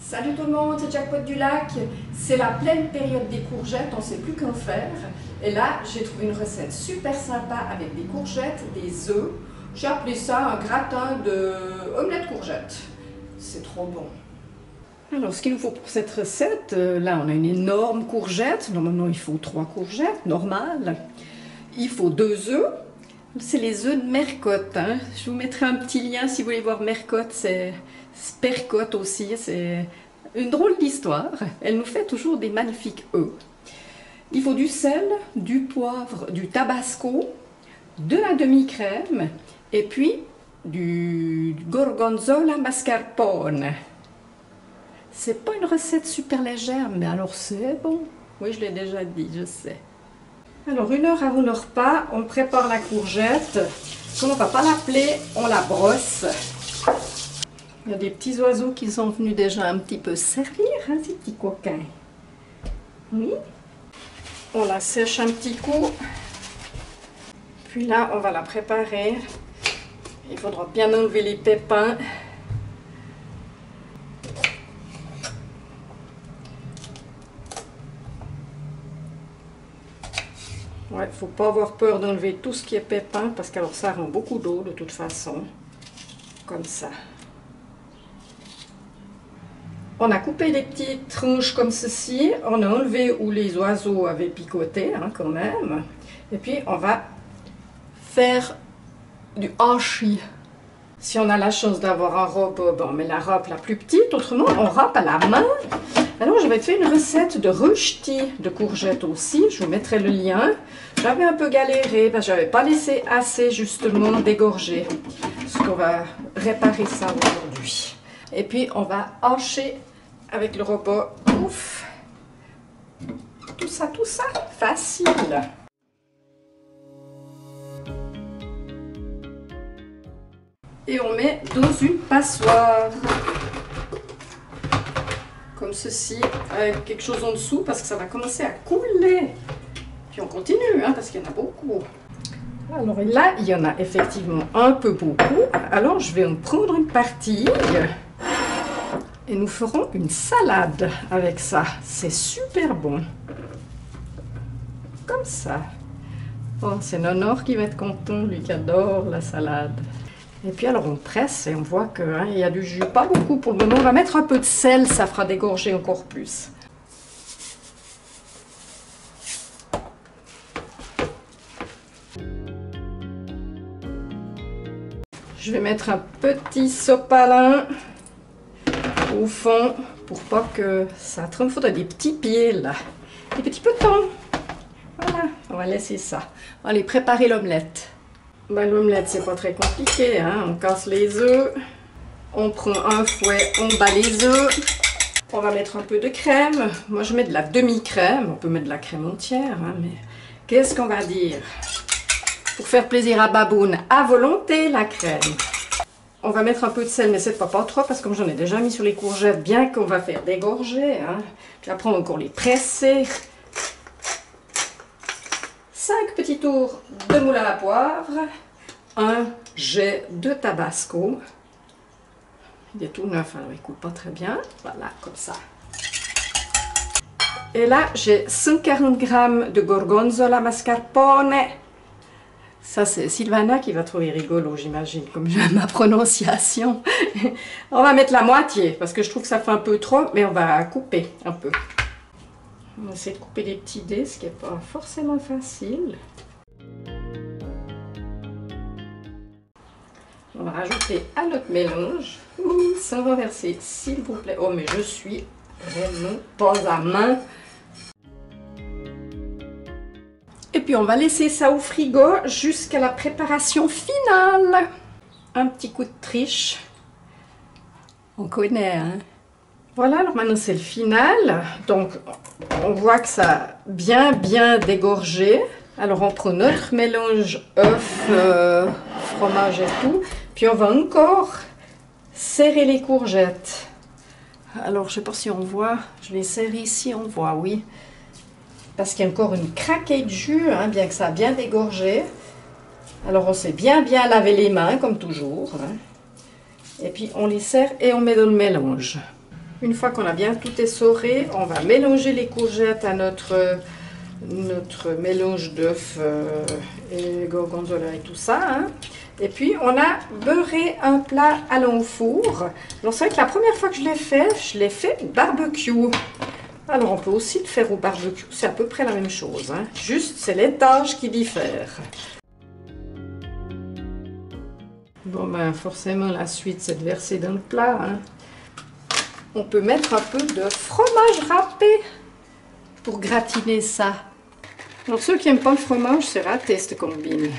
Salut tout le monde, c'est Jackpot du Lac. C'est la pleine période des courgettes, on ne sait plus qu'en faire. Et là, j'ai trouvé une recette super sympa avec des courgettes, des œufs. J'ai appelé ça un gratin de omelette courgette. C'est trop bon. Alors, ce qu'il nous faut pour cette recette, là, on a une énorme courgette. Normalement, il faut 3 courgettes, normales. Il faut 2 œufs. C'est les œufs de Mercotte. Hein. Je vous mettrai un petit lien si vous voulez voir Mercotte. C'est Percotte aussi. C'est une drôle d'histoire. Elle nous fait toujours des magnifiques œufs. Il faut du sel, du poivre, du tabasco, de la demi-crème et puis du gorgonzola mascarpone. C'est pas une recette super légère, mais alors c'est bon. Oui, je l'ai déjà dit, je sais. Alors, 1 heure avant le repas, on prépare la courgette. Comme on ne va pas l'appeler, on la brosse. Il y a des petits oiseaux qui sont venus déjà un petit peu servir, hein, ces petits coquins. Oui. On la sèche un petit coup. Puis là, on va la préparer. Il faudra bien enlever les pépins. Ouais, faut pas avoir peur d'enlever tout ce qui est pépins parce qu'alors ça rend beaucoup d'eau de toute façon. Comme ça. On a coupé des petites tranches comme ceci. On a enlevé où les oiseaux avaient picoté, hein, quand même. Et puis on va faire du hachis. Si on a la chance d'avoir un robot, bon, on met la robe la plus petite. Autrement, on râpe à la main. Alors, je vais te faire une recette de rösti de courgettes aussi. Je vous mettrai le lien. J'avais un peu galéré parce que je n'avais pas laissé assez, justement, dégorger. Parce qu'on va réparer ça aujourd'hui. Et puis, on va hacher avec le robot. Ouf! Tout ça, facile! Et on met dans une passoire. Comme ceci, avec quelque chose en dessous, parce que ça va commencer à couler. Puis on continue, hein, parce qu'il y en a beaucoup. Alors là, il y en a effectivement un peu beaucoup. Alors je vais en prendre une partie. Et nous ferons une salade avec ça. C'est super bon. Comme ça. Oh, c'est Nonor qui va être content, lui qui adore la salade. Et puis alors on presse et on voit qu'il hein, y a du jus, pas beaucoup pour le moment. On va mettre un peu de sel, ça fera dégorger encore plus. Je vais mettre un petit sopalin au fond pour pas que ça trempe. Il faudrait des petits pieds là, des petits petons. Voilà, on va laisser ça. On va aller préparer l'omelette. Ben, l'omelette, c'est pas très compliqué, hein? On casse les œufs, on prend un fouet, on bat les œufs, on va mettre un peu de crème. Moi, je mets de la demi-crème, on peut mettre de la crème entière, hein, mais qu'est-ce qu'on va dire? Pour faire plaisir à Baboune, à volonté, la crème. On va mettre un peu de sel, mais cette fois pas trop, parce que comme j'en ai déjà mis sur les courgettes, bien qu'on va faire dégorger, hein. Puis après, on va encore les presser. 5 petits tours de moule à la poivre, un jet de tabasco. Il est tout neuf, alors il ne coupe pas très bien. Voilà, comme ça. Et là, j'ai 140 g de gorgonzola mascarpone. Ça, c'est Sylvana qui va trouver rigolo, j'imagine, comme j'aime ma prononciation. On va mettre la moitié, parce que je trouve que ça fait un peu trop, mais on va couper un peu. On va essayer de couper des petits dés, ce qui n'est pas forcément facile. On va rajouter à notre mélange. Ça va verser, s'il vous plaît. Oh, mais je suis vraiment pas à main. Et puis, on va laisser ça au frigo jusqu'à la préparation finale. Un petit coup de triche. On connaît, hein? Voilà, alors maintenant c'est le final. Donc, on voit que ça a bien dégorgé. Alors, on prend notre mélange œuf, fromage et tout. Puis, on va encore serrer les courgettes. Alors, je ne sais pas si on voit. Je les serre ici, on voit, oui. Parce qu'il y a encore une craquée de jus, hein, bien que ça a bien dégorgé. Alors, on s'est bien lavé les mains, comme toujours. Hein. Et puis, on les serre et on met dans le mélange. Une fois qu'on a bien tout essoré, on va mélanger les courgettes à notre mélange d'œufs et gorgonzola et tout ça. Hein. Et puis, on a beurré un plat allant au four. Alors, c'est vrai que la première fois que je l'ai fait au barbecue. Alors, on peut aussi le faire au barbecue. C'est à peu près la même chose. Hein. Juste, c'est l'étage qui diffère. Bon, ben, forcément, la suite, c'est de verser dans le plat. Hein. On peut mettre un peu de fromage râpé pour gratiner ça. Alors, ceux qui n'aiment pas le fromage, c'est raté, cette combine.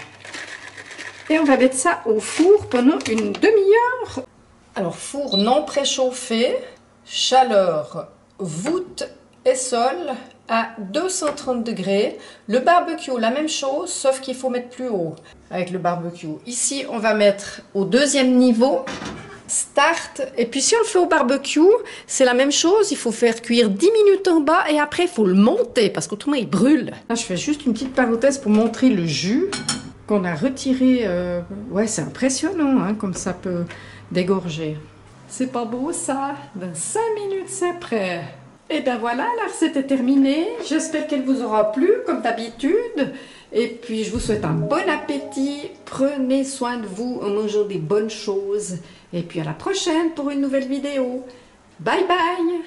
Et on va mettre ça au four pendant une demi-heure. Alors, four non préchauffé, chaleur, voûte et sol à 230 degrés. Le barbecue, la même chose, sauf qu'il faut mettre plus haut avec le barbecue. Ici, on va mettre au deuxième niveau, start. Et puis, si on le fait au barbecue, c'est la même chose. Il faut faire cuire 10 minutes en bas et après, il faut le monter parce qu'autrement, il brûle. Là, je fais juste une petite parenthèse pour montrer le jus qu'on a retiré. Ouais, c'est impressionnant, hein, comme ça peut dégorger. C'est pas beau, ça? Dans 5 minutes, c'est prêt. Et ben voilà, la recette est terminée. J'espère qu'elle vous aura plu, comme d'habitude. Et puis, je vous souhaite un bon appétit. Prenez soin de vous en mangeant des bonnes choses. Et puis, à la prochaine pour une nouvelle vidéo. Bye bye!